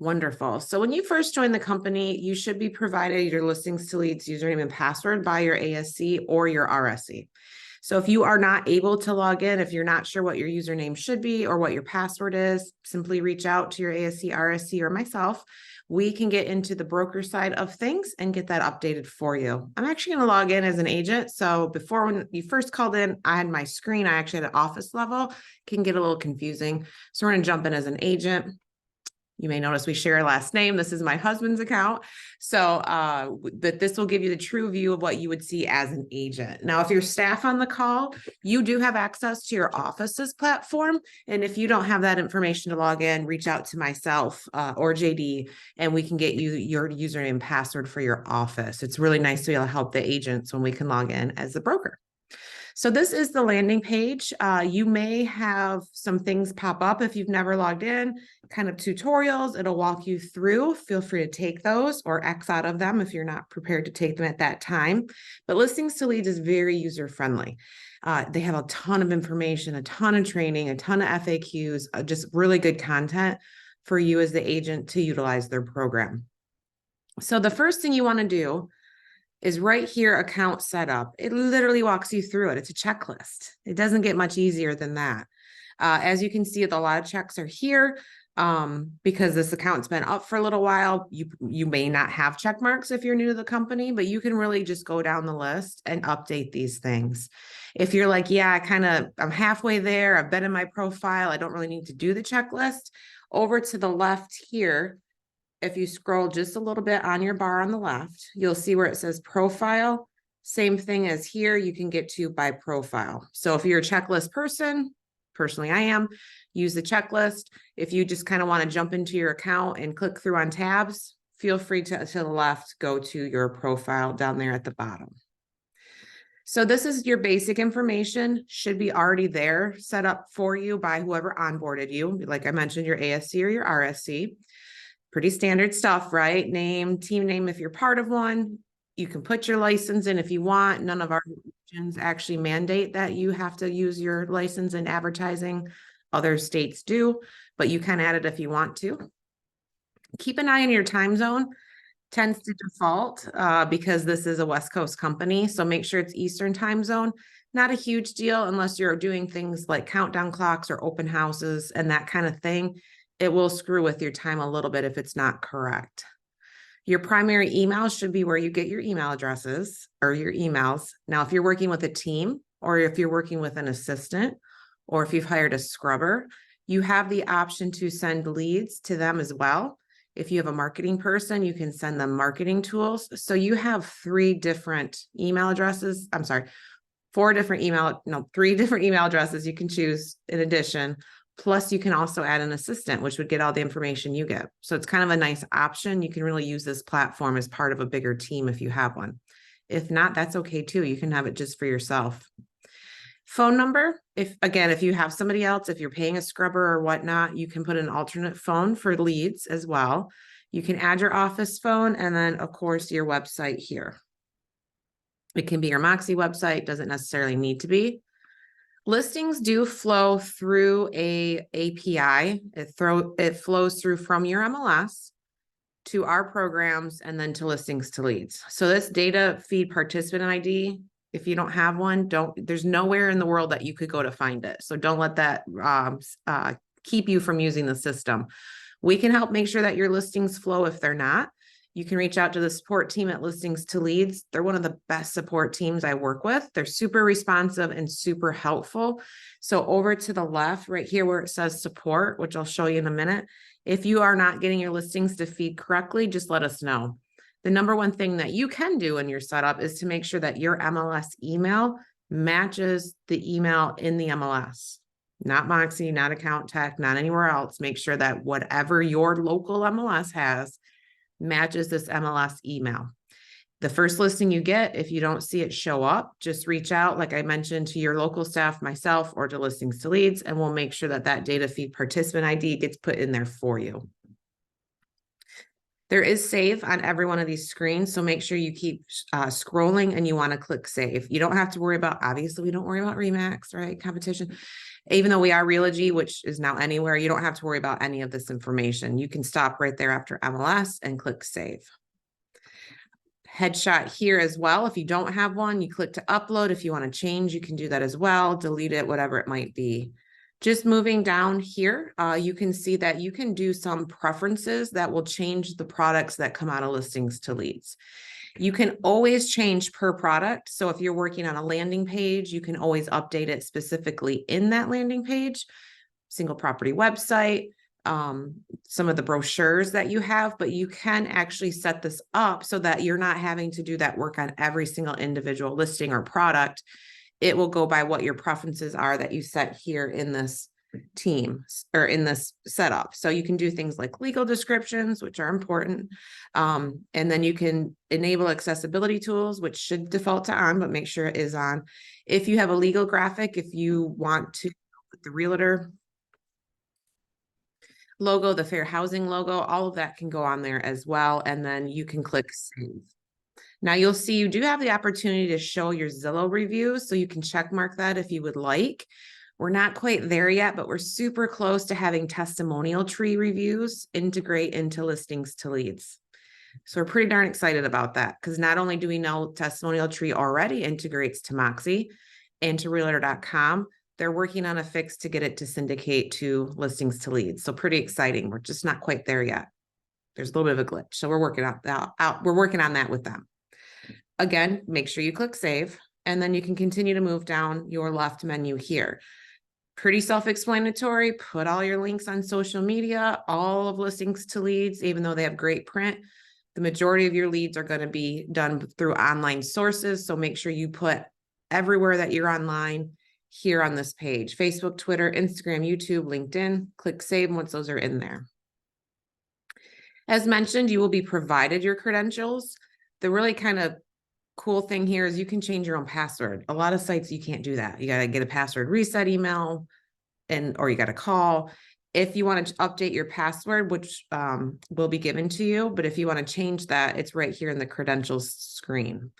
Wonderful. So when you first join the company, you should be provided your Listings to Leads username and password by your ASC or your RSC. So if you are not able to log in, if you're not sure what your username should be or what your password is, simply reach out to your ASC, RSC, or myself. We can get into the broker side of things and get that updated for you. I'm actually going to log in as an agent. So before, when you first called in, I had my screen. I actually had an office level. Can get a little confusing. So we're going to jump in as an agent. You may notice we share a last name. This is my husband's account. So but this will give you the true view of what you would see as an agent. Now, if you're staff on the call, you do have access to your office's platform. And if you don't have that information to log in, reach out to myself or JD, and we can get you your username and password for your office. It's really nice to be able to help the agents when we can log in as the broker. So this is the landing page. You may have some things pop up if you've never logged in, kind of tutorials. It'll walk you through. Feel free to take those or X out of them if you're not prepared to take them at that time. But Listings to Leads is very user-friendly. They have a ton of information, a ton of training, a ton of FAQs, just really good content for you as the agent to utilize their program. So the first thing you want to do is right here, account setup. It literally walks you through it. It's a checklist. It doesn't get much easier than that. As you can see, a lot of checks are here because this account's been up for a little while. You may not have check marks if you're new to the company, but you can really just go down the list and update these things. If you're like, yeah, I'm halfway there. I've been in my profile. I don't really need to do the checklist. Over to the left here, if you scroll just a little bit on your bar on the left, you'll see where it says profile. Same thing as here, you can get to by profile. So if you're a checklist person, personally I am, use the checklist. If you just kind of want to jump into your account and click through on tabs, feel free to the left, go to your profile down there at the bottom. So this is your basic information, should be already there, set up for you by whoever onboarded you. Like I mentioned, your ASC or your RSC. Pretty standard stuff, right? Name, team name if you're part of one. You can put your license in if you want. None of our regions actually mandate that you have to use your license in advertising. Other states do, but you can add it if you want to. Keep an eye on your time zone. Tends to default because this is a West Coast company. So make sure it's Eastern time zone. Not a huge deal unless you're doing things like countdown clocks or open houses and that kind of thing. It will screw with your time a little bit if it's not correct. Your primary email should be where you get your email addresses or your emails. Now, if you're working with a team or if you're working with an assistant or if you've hired a scrubber, you have the option to send leads to them as well. If you have a marketing person, you can send them marketing tools. So you have three different email addresses. I'm sorry, three different email addresses you can choose in addition. Plus, you can also add an assistant, which would get all the information you get. So it's kind of a nice option. You can really use this platform as part of a bigger team if you have one. If not, that's okay too. You can have it just for yourself. Phone number, if you have somebody else, if you're paying a scrubber or whatnot, you can put an alternate phone for leads as well. You can add your office phone and then, of course, your website here. It can be your Moxie website, doesn't necessarily need to be. Listings do flow through a API. It flows through from your MLS to our programs and then to Listings to Leads. So this data feed participant ID, if you don't have one, there's nowhere in the world that you could go to find it. So don't let that keep you from using the system. We can help make sure that your listings flow if they're not. You can reach out to the support team at Listings to Leads. They're one of the best support teams I work with. They're super responsive and super helpful. So over to the left, right here where it says support, which I'll show you in a minute, if you are not getting your listings to feed correctly, just let us know. The number one thing that you can do in your setup is to make sure that your MLS email matches the email in the MLS. Not Moxie, not Account Tech, not anywhere else. Make sure that whatever your local MLS has matches this MLS email. The first listing you get, if you don't see it show up, just reach out, like I mentioned, to your local staff, myself, or to Listings to Leads, and we'll make sure that that data feed participant ID gets put in there for you. There is save on every one of these screens, so make sure you keep scrolling and you want to click save. You don't have to worry about, obviously, we don't worry about Remax, right? Competition. Even though we are Realogy, which is now anywhere, you don't have to worry about any of this information. You can stop right there after MLS and click save. Headshot here as well. If you don't have one, you click to upload. If you want to change, you can do that as well. Delete it, whatever it might be. Just moving down here, you can see that you can do some preferences that will change the products that come out of listings to leads. You can always change per product. So if you're working on a landing page, you can always update it specifically in that landing page, single property website, some of the brochures that you have, but you can actually set this up so that you're not having to do that work on every single individual listing or product. It will go by what your preferences are that you set here in this team or in this setup. So you can do things like legal descriptions, which are important. And then you can enable accessibility tools, which should default to on, but make sure it is on. If you have a legal graphic, if you want to put the realtor logo, the fair housing logo, all of that can go on there as well. And then you can click save. Now you'll see you do have the opportunity to show your Zillow reviews, so you can check mark that if you would like. We're not quite there yet, but we're super close to having testimonial tree reviews integrate into listings to leads. So we're pretty darn excited about that, because not only do we know testimonial tree already integrates to Moxie and to realtor.com, they're working on a fix to get it to syndicate to listings to leads. So pretty exciting. We're just not quite there yet. There's a little bit of a glitch. So we're working on that. We're working on that with them. Again, make sure you click save, and then you can continue to move down your left menu here. Pretty self-explanatory. Put all your links on social media, all of listings to leads, even though they have great print. The majority of your leads are going to be done through online sources. So make sure you put everywhere that you're online here on this page: Facebook, Twitter, Instagram, YouTube, LinkedIn. Click save once those are in there. As mentioned, you will be provided your credentials. The really kind of cool thing here is you can change your own password. A lot of sites, you can't do that. You got to get a password reset email or you got to call. If you want to update your password, which will be given to you, but if you want to change that, it's right here in the credentials screen.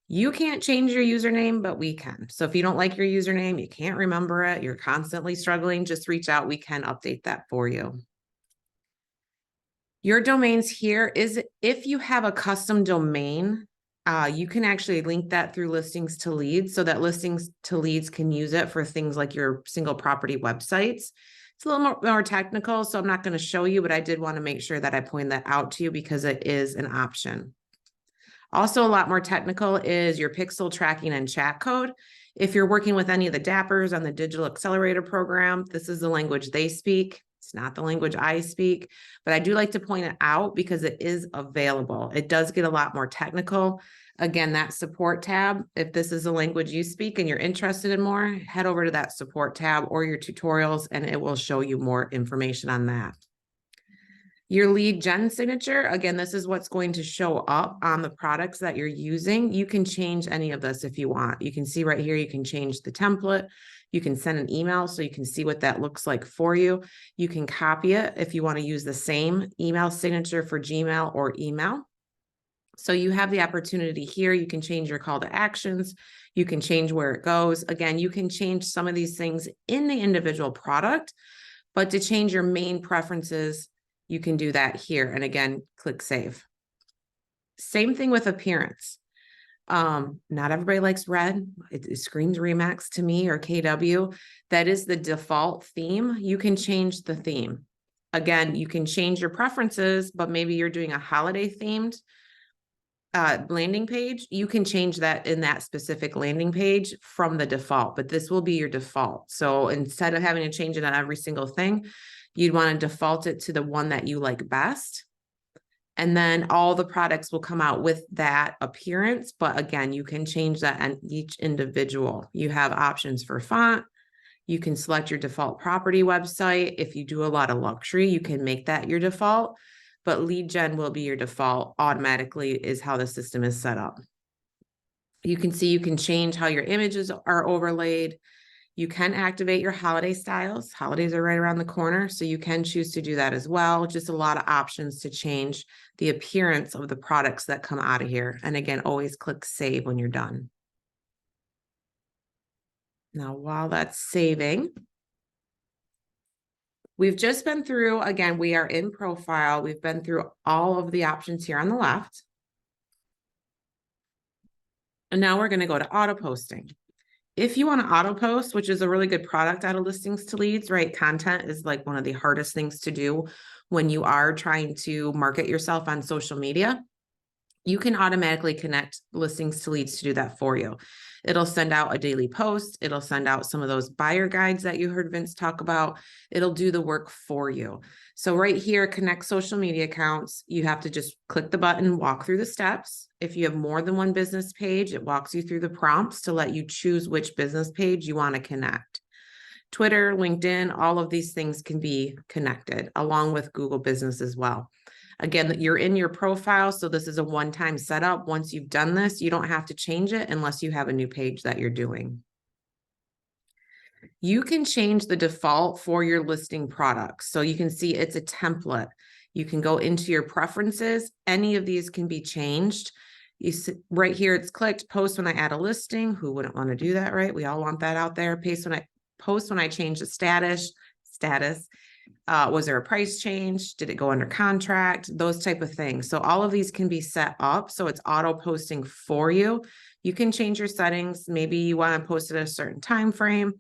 You can't change your username, but we can. So if you don't like your username, you can't remember it, you're constantly struggling, just reach out. We can update that for you. Your domains here is, if you have a custom domain, you can actually link that through listings to leads, so that listings to leads can use it for things like your single property websites. It's a little more technical, so I'm not going to show you, but I did want to make sure that I point that out to you because it is an option. Also, a lot more technical is your pixel tracking and chat code. If you're working with any of the DAPPers on the Digital Accelerator program, this is the language they speak. It's not the language I speak, but I do like to point it out because it is available. It does get a lot more technical. Again, that support tab, if this is a language you speak and you're interested in more, head over to that support tab or your tutorials, and it will show you more information on that. Your lead gen signature, again, this is what's going to show up on the products that you're using. You can change any of this if you want. You can see right here, you can change the template. You can send an email so you can see what that looks like for you. You can copy it if you want to use the same email signature for Gmail or email. So you have the opportunity here. You can change your call to actions. You can change where it goes. Again, you can change some of these things in the individual product, but to change your main preferences, you can do that here. And again, click save. Same thing with appearance. Not everybody likes red. It screams Remax to me, or KW. That is the default theme. You can change the theme. Again, you can change your preferences, but maybe you're doing a holiday themed landing page. You can change that in that specific landing page from the default, but this will be your default. So instead of having to change it on every single thing, you'd want to default it to the one that you like best. And then all the products will come out with that appearance. But again, you can change that on each individual. You have options for font. You can select your default property website. If you do a lot of luxury, you can make that your default. But lead gen will be your default automatically, is how the system is set up. You can see you can change how your images are overlaid. You can activate your holiday styles. Holidays are right around the corner, so you can choose to do that as well. Just a lot of options to change the appearance of the products that come out of here. And again, always click save when you're done. Now, while that's saving, we've just been through, again, we are in profile. We've been through all of the options here on the left. And now we're going to go to auto posting. If you want to auto post, which is a really good product out of Listings to Leads, right? Content is like one of the hardest things to do when you are trying to market yourself on social media. You can automatically connect Listings to Leads to do that for you. It'll send out a daily post. It'll send out some of those buyer guides that you heard Vince talk about. It'll do the work for you. So right here, connect social media accounts. You have to just click the button, walk through the steps. If you have more than one business page, it walks you through the prompts to let you choose which business page you want to connect. Twitter, LinkedIn, all of these things can be connected along with Google Business as well. Again, you're in your profile, so this is a one-time setup. Once you've done this, you don't have to change it unless you have a new page that you're doing. You can change the default for your listing products. So you can see it's a template. You can go into your preferences. Any of these can be changed. You see, right here, it's clicked post when I add a listing. Who wouldn't want to do that, right? We all want that out there. Post when I change the status. Was there a price change? Did it go under contract? Those type of things. So all of these can be set up. So it's auto posting for you. You can change your settings. Maybe you want to post at a certain time frame.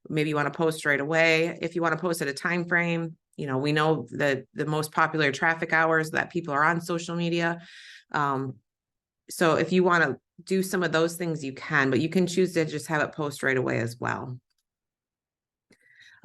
Maybe you want to post right away. If you want to post at a time frame, you know, we know the most popular traffic hours that people are on social media. So if you want to do some of those things, you can, but you can choose to just have it post right away as well.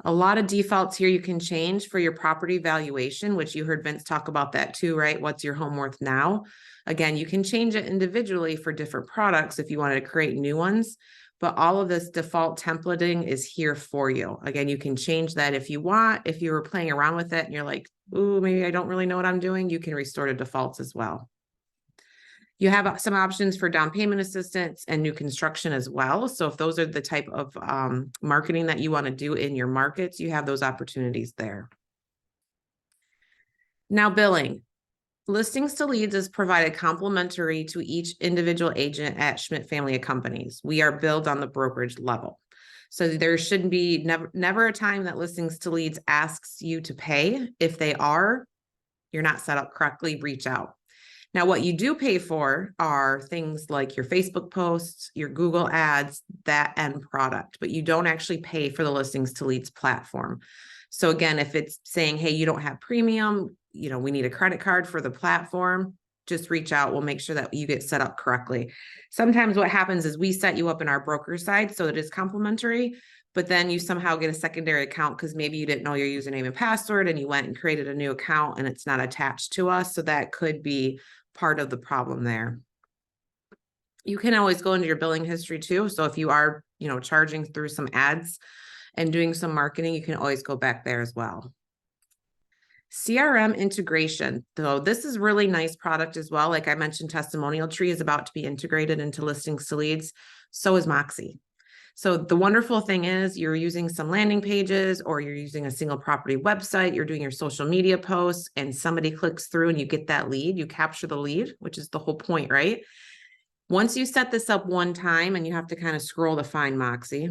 A lot of defaults here you can change for your property valuation, which you heard Vince talk about that too, right? What's your home worth now? Again, you can change it individually for different products if you wanted to create new ones, but all of this default templating is here for you. Again, you can change that if you want. If you were playing around with it and you're like, ooh, maybe I don't really know what I'm doing, you can restore to defaults as well. You have some options for down payment assistance and new construction as well. So if those are the type of marketing that you want to do in your markets, you have those opportunities there. Now, billing. Listings to Leads is provided complimentary to each individual agent at Schmidt Family of Companies. We are billed on the brokerage level. So there shouldn't be never a time that Listings to Leads asks you to pay. If they are, you're not set up correctly, reach out. Now, what you do pay for are things like your Facebook posts, your Google ads, that end product, but you don't actually pay for the Listings to Leads platform. So again, if it's saying, hey, you don't have premium, you know, we need a credit card for the platform, just reach out. We'll make sure that you get set up correctly. Sometimes what happens is we set you up in our broker side, so it is complimentary, but then you somehow get a secondary account because maybe you didn't know your username and password and you went and created a new account and it's not attached to us. So that could be part of the problem there. You can always go into your billing history too. So if you are, you know, charging through some ads and doing some marketing, you can always go back there as well. CRM integration. So this is really nice product as well. Like I mentioned, Testimonial Tree is about to be integrated into Listings to Leads. So is Moxie. So the wonderful thing is you're using some landing pages or you're using a single property website, you're doing your social media posts and somebody clicks through and you get that lead, you capture the lead, which is the whole point, right? Once you set this up one time and you have to kind of scroll to find Moxie,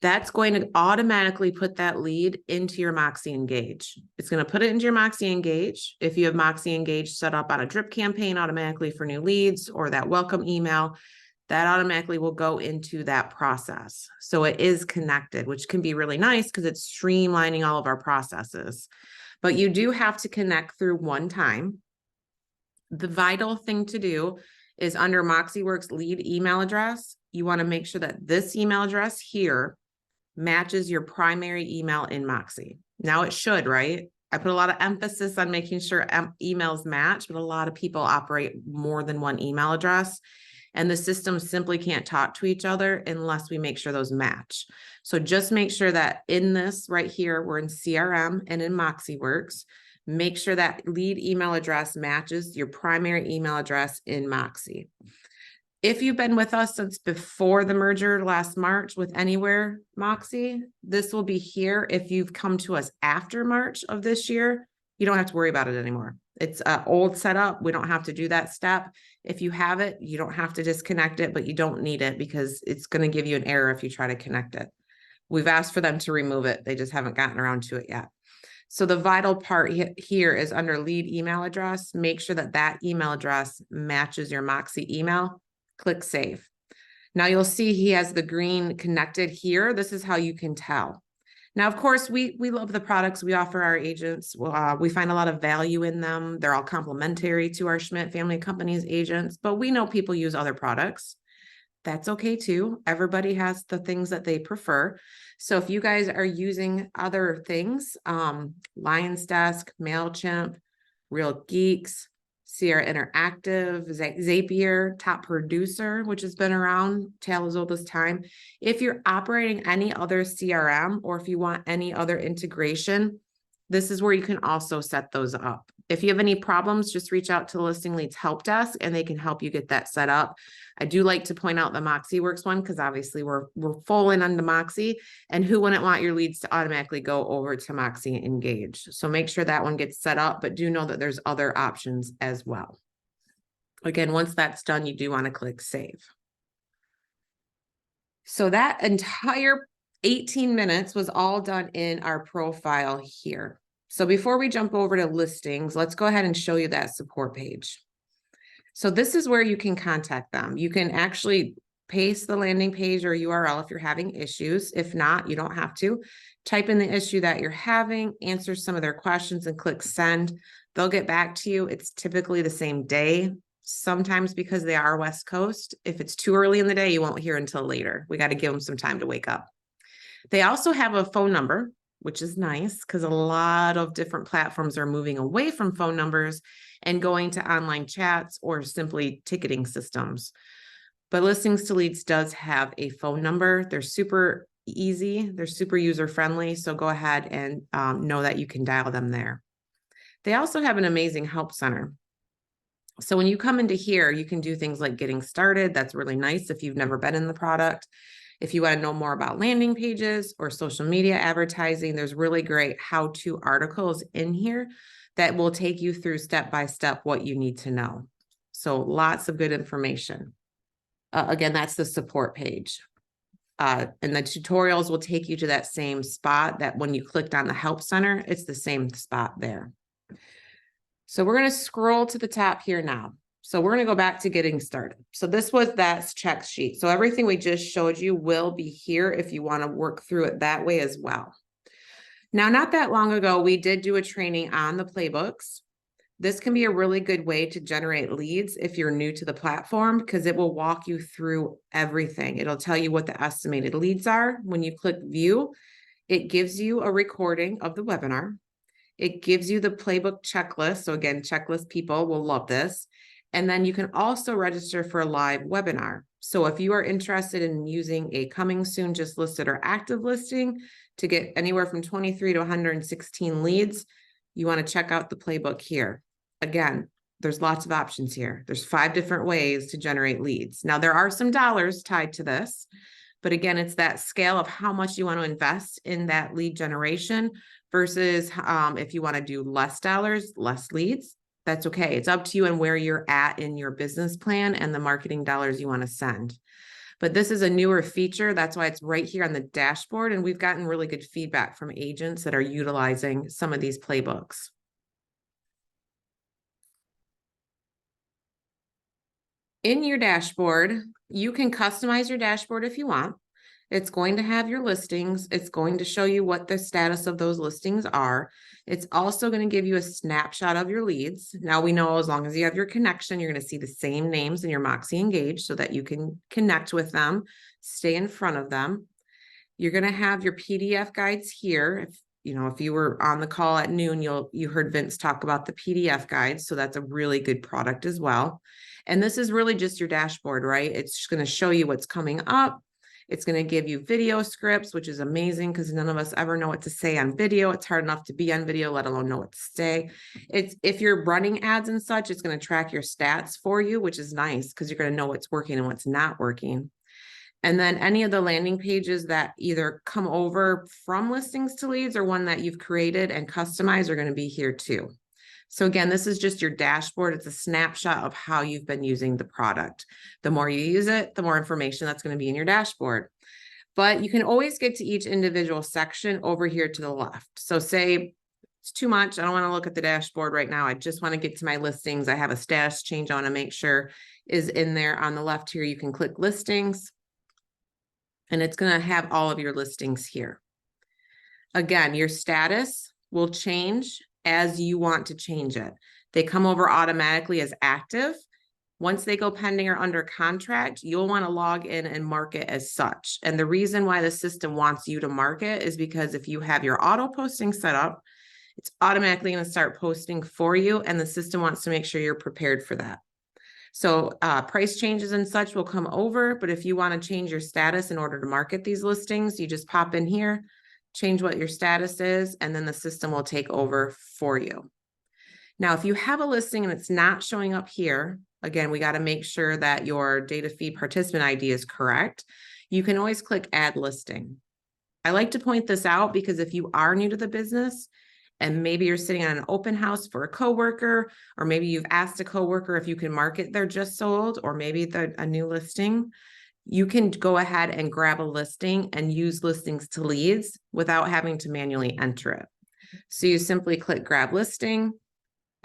that's going to automatically put that lead into your Moxie Engage. It's going to put it into your Moxie Engage. If you have Moxie Engage set up on a drip campaign automatically for new leads or that welcome email, that automatically will go into that process. So it is connected, which can be really nice because it's streamlining all of our processes. But you do have to connect through one time. The vital thing to do is under MoxieWorks lead email address, you want to make sure that this email address here matches your primary email in Moxie. Now it should, right? I put a lot of emphasis on making sure emails match, but a lot of people operate more than one email address. And the systems simply can't talk to each other unless we make sure those match. So just make sure that in this right here, we're in CRM and in MoxieWorks, make sure that lead email address matches your primary email address in Moxie. If you've been with us since before the merger last March with Anywhere Moxie, this will be here. If you've come to us after March of this year, you don't have to worry about it anymore. It's an old setup. We don't have to do that step. If you have it, you don't have to disconnect it, but you don't need it because it's going to give you an error if you try to connect it. We've asked for them to remove it. They just haven't gotten around to it yet. So the vital part here is under lead email address. Make sure that that email address matches your Moxie email. Click save. Now you'll see he has the green connected here. This is how you can tell. Now, of course, we love the products we offer our agents. We find a lot of value in them. They're all complementary to our Schmidt Family Companies agents, but we know people use other products. That's okay too. Everybody has the things that they prefer. So if you guys are using other things, Lion's Desk, MailChimp, Real Geeks, Sierra Interactive, Zapier, Top Producer, which has been around tale as old as time. If you're operating any other CRM or if you want any other integration, this is where you can also set those up. If you have any problems, just reach out to the Listing Leads help desk and they can help you get that set up. I do like to point out the MoxieWorks one because obviously we're full in on the Moxie, and who wouldn't want your leads to automatically go over to Moxie Engage? So make sure that one gets set up, but do know that there's other options as well. Again, once that's done, you do want to click save. So that entire 18 minutes was all done in our profile here. So before we jump over to listings, let's go ahead and show you that support page. So this is where you can contact them. You can actually paste the landing page or URL if you're having issues. If not, you don't have to. Type in the issue that you're having, answer some of their questions and click send. They'll get back to you. It's typically the same day. Sometimes because they are West Coast, if it's too early in the day, you won't hear until later. We got to give them some time to wake up. They also have a phone number, which is nice because a lot of different platforms are moving away from phone numbers and going to online chats or simply ticketing systems. But Listings to Leads does have a phone number. They're super easy. They're super user-friendly. So go ahead and know that you can dial them there. They also have an amazing help center. So when you come into here, you can do things like getting started. That's really nice if you've never been in the product. If you want to know more about landing pages or social media advertising, there's really great how-to articles in here that will take you through step-by-step what you need to know. So lots of good information. Again, that's the support page. And the tutorials will take you to that same spot that when you clicked on the help center, it's the same spot there. So we're going to scroll to the top here now. So we're going to go back to getting started. So this was that check sheet. So everything we just showed you will be here if you want to work through it that way as well. Now, not that long ago, we did do a training on the playbooks. This can be a really good way to generate leads if you're new to the platform because it will walk you through everything. It'll tell you what the estimated leads are. When you click view, it gives you a recording of the webinar. It gives you the playbook checklist. So again, checklist people will love this. And then you can also register for a live webinar. So if you are interested in using a coming soon, just listed or active listing to get anywhere from 23 to 116 leads, you want to check out the playbook here. Again, there's lots of options here. There's 5 different ways to generate leads. Now there are some dollars tied to this, but again, it's that scale of how much you want to invest in that lead generation versus if you want to do less dollars, less leads. That's okay. It's up to you and where you're at in your business plan and the marketing dollars you want to send. But this is a newer feature. That's why it's right here on the dashboard. And we've gotten really good feedback from agents that are utilizing some of these playbooks. In your dashboard, you can customize your dashboard if you want. It's going to have your listings. It's going to show you what the status of those listings are. It's also going to give you a snapshot of your leads. Now we know as long as you have your connection, you're going to see the same names in your Moxie Engage so that you can connect with them, stay in front of them. You're going to have your PDF guides here. If you were on the call at noon, you heard Vince talk about the PDF guides. So that's a really good product as well. And this is really just your dashboard, right? It's just going to show you what's coming up. It's going to give you video scripts, which is amazing because none of us ever know what to say on video. It's hard enough to be on video, let alone know what to say. If you're running ads and such, it's going to track your stats for you, which is nice because you're going to know what's working and what's not working. And then any of the landing pages that either come over from Listings to Leads or one that you've created and customized are going to be here too. So again, this is just your dashboard. It's a snapshot of how you've been using the product. The more you use it, the more information that's going to be in your dashboard. But you can always get to each individual section over here to the left. So say it's too much. I don't want to look at the dashboard right now. I just want to get to my listings. I have a status change I want to make sure is in there. On the left here, you can click listings and it's going to have all of your listings here. Again, your status will change as you want to change it. They come over automatically as active. Once they go pending or under contract, you'll want to log in and mark it as such. And the reason why the system wants you to mark it is because if you have your auto posting set up, it's automatically going to start posting for you, and the system wants to make sure you're prepared for that. So price changes and such will come over, but if you want to change your status in order to market these listings, you just pop in here, change what your status is, and then the system will take over for you. Now, if you have a listing and it's not showing up here, again, we got to make sure that your data feed participant ID is correct. You can always click add listing. I like to point this out because if you are new to the business and maybe you're sitting on an open house for a coworker, or maybe you've asked a coworker if you can market their just sold, or maybe a new listing, you can go ahead and grab a listing and use Listings to Leads without having to manually enter it. So you simply click grab listing.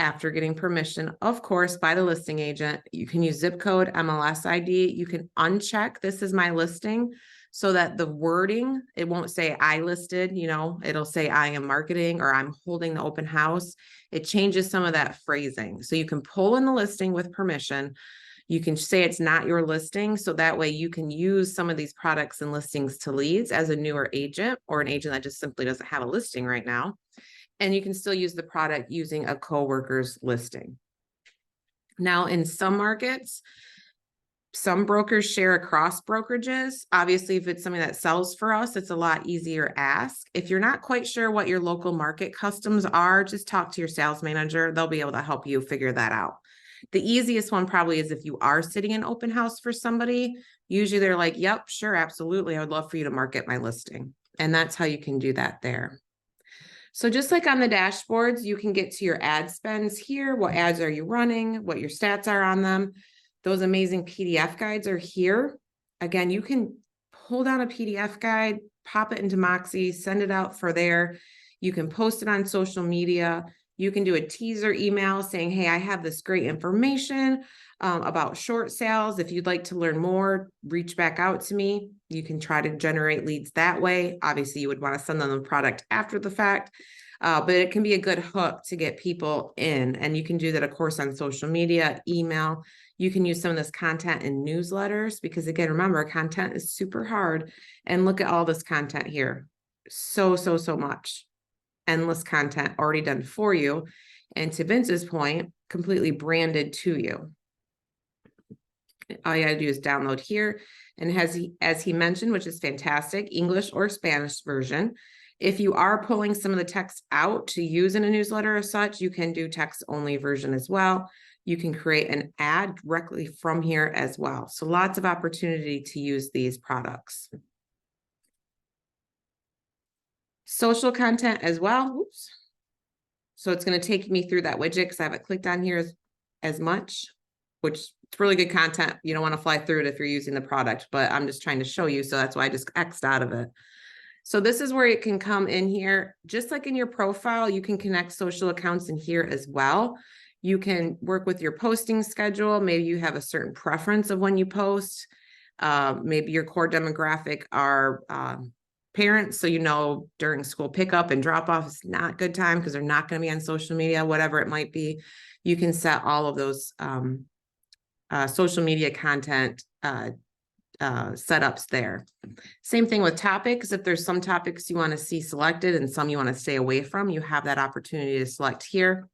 After getting permission, of course, by the listing agent, you can use zip code, MLS ID. You can uncheck this is my listing so that the wording, it won't say I listed, it'll say I am marketing or I'm holding the open house. It changes some of that phrasing. So you can pull in the listing with permission. You can say it's not your listing. So that way you can use some of these products and Listings to Leads as a newer agent or an agent that just simply doesn't have a listing right now. And you can still use the product using a coworker's listing. Now, in some markets, some brokers share across brokerages. Obviously, if it's something that sells for us, it's a lot easier ask. If you're not quite sure what your local market customs are, just talk to your sales manager. They'll be able to help you figure that out. The easiest one probably is if you are sitting in open house for somebody, usually they're like, yep, sure, absolutely. I would love for you to market my listing. And that's how you can do that there. So just like on the dashboards, you can get to your ad spends here. What ads are you running? What your stats are on them. Those amazing PDF guides are here. Again, you can pull down a PDF guide, pop it into Moxie, send it out for there. You can post it on social media. You can do a teaser email saying, hey, I have this great information about short sales. If you'd like to learn more, reach back out to me. You can try to generate leads that way. Obviously, you would want to send them the product after the fact, but it can be a good hook to get people in. And you can do that, of course, on social media, email. You can use some of this content in newsletters because, again, remember, content is super hard. And look at all this content here. So much. Endless content already done for you. And to Vince's point, completely branded to you. All you got to do is download here. And as he mentioned, which is fantastic, English or Spanish version. If you are pulling some of the text out to use in a newsletter or such, you can do text only version as well. You can create an ad directly from here as well. So lots of opportunity to use these products. Social content as well. Oops. So it's going to take me through that widget because I haven't clicked on here as much, which it's really good content. You don't want to fly through it if you're using the product, but I'm just trying to show you. So that's why I just X'd out of it. So this is where it can come in here. Just like in your profile, you can connect social accounts in here as well. You can work with your posting schedule. Maybe you have a certain preference of when you post. Maybe your core demographic are parents, so during school pickup and drop off is not good time because they're not going to be on social media, whatever it might be. You can set all of those social media content setups there. Same thing with topics. If there's some topics you want to see selected and some you want to stay away from, you have that opportunity to select here.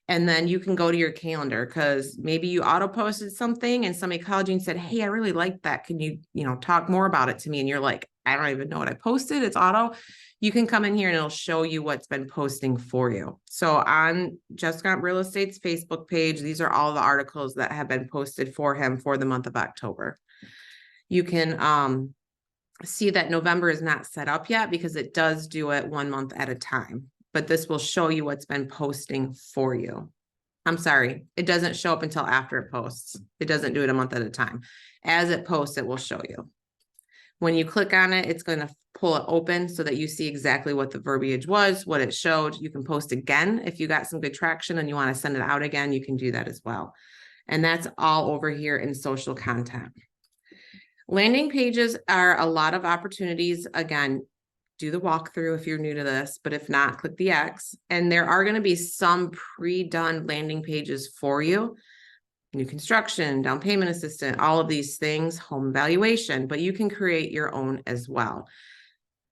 And then you can go to your calendar because maybe you auto posted something and somebody called you and said, hey, I really liked that. Can you, talk more about it to me? And you're like, I don't even know what I posted. It's auto. You can come in here and it'll show you what's been posting for you. So on Jessica Real Estate's Facebook page, these are all the articles that have been posted for him for the month of October. You can see that November is not set up yet because it does do it 1 month at a time. But this will show you what's been posting for you. I'm sorry, it doesn't show up until after it posts. It doesn't do it a month at a time. As it posts, it will show you. When you click on it, it's going to pull it open so that you see exactly what the verbiage was, what it showed. You can post again. If you got some good traction and you want to send it out again, you can do that as well. And that's all over here in social content. Landing pages are a lot of opportunities. Again, do the walkthrough if you're new to this, but if not, click the X. And there are going to be some pre-done landing pages for you. New construction, down payment assistant, all of these things, home valuation, but you can create your own as well.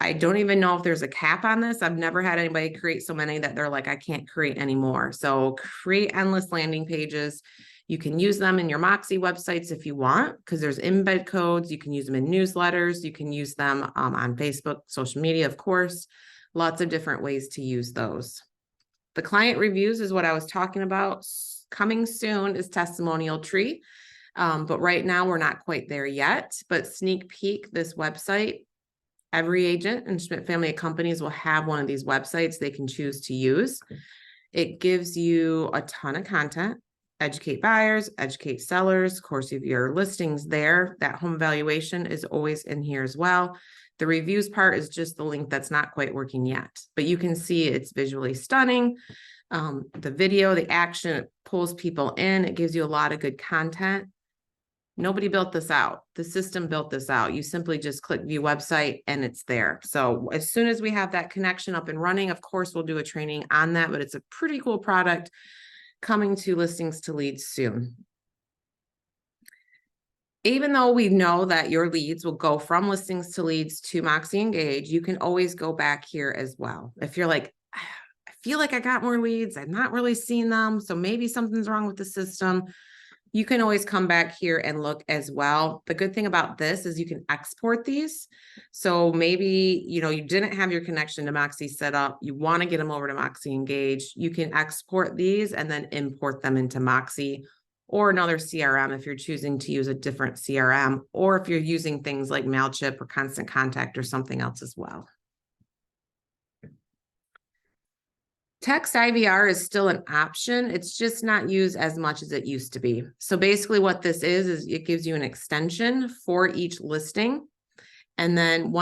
I don't even know if there's a cap on this. I've never had anybody create so many that they're like, I can't create anymore. So create endless landing pages. You can use them in your Moxie websites if you want, because there's embed codes. You can use them in newsletters. You can use them on Facebook, social media, of course. Lots of different ways to use those. The client reviews is what I was talking about. Coming soon is testimonial tree. But right now we're not quite there yet. But sneak peek this website. Every agent in Schmidt Family of Companies will have one of these websites they can choose to use. It gives you a ton of content. Educate buyers, educate sellers. Of course, if your listings there, that home valuation is always in here as well. The reviews part is just the link that's not quite working yet, but you can see it's visually stunning. The video, the action, it pulls people in. It gives you a lot of good content. Nobody built this out. The system built this out. You simply just click view website and it's there. So as soon as we have that connection up and running, of course, we'll do a training on that, but it's a pretty cool product coming to Listings to Leads soon. Even though we know that your leads will go from Listings to Leads to Moxie Engage, you can always go back here as well. If you're like, I feel like I got more leads, I'm not really seeing them, so maybe something's wrong with the system, you can always come back here and look as well. The good thing about this is you can export these. So maybe, you didn't have your connection to Moxie set up. You want to get them over to Moxie Engage. You can export these and then import them into Moxie or another CRM if you're choosing to use a different CRM, or if you're using things like MailChimp or Constant Contact or something else as well. Text IVR is still an option. It's just not used as much as it used to be. So basically what this is it gives you an extension for each listing. And then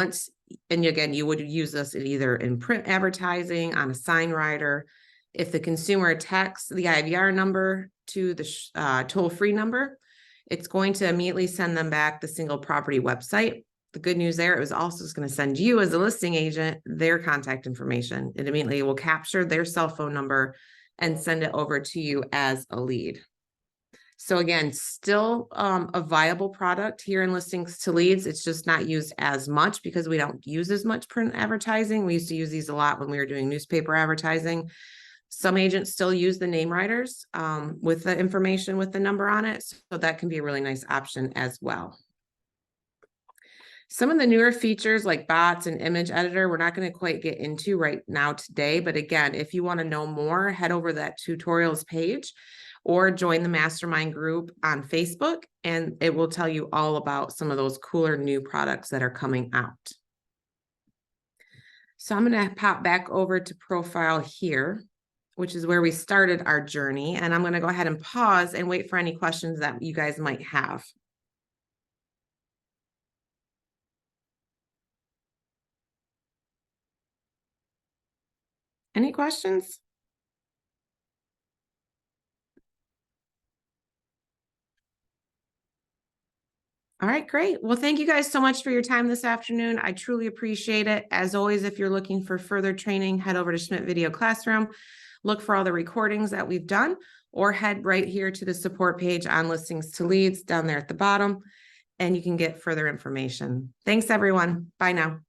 and again, you would use this either in print advertising, on a sign writer. If the consumer texts the IVR number to the toll-free number, it's going to immediately send them back the single property website. The good news there, it was also going to send you as a listing agent their contact information. It immediately will capture their cell phone number and send it over to you as a lead. So again, still a viable product here in Listings to Leads. It's just not used as much because we don't use as much print advertising. We used to use these a lot when we were doing newspaper advertising. Some agents still use the name writers with the information with the number on it. So that can be a really nice option as well. Some of the newer features like bots and image editor, we're not going to quite get into right now today. But again, if you want to know more, head over to that tutorials page or join the mastermind group on Facebook, and it will tell you all about some of those cooler new products that are coming out. So I'm going to pop back over to profile here, which is where we started our journey. And I'm going to go ahead and pause and wait for any questions that you guys might have. Any questions? All right, great. Well, thank you guys so much for your time this afternoon. I truly appreciate it. As always, if you're looking for further training, head over to Schmidt Video Classroom, look for all the recordings that we've done, or head right here to the support page on Listings to Leads down there at the bottom, and you can get further information. Thanks, everyone. Bye now.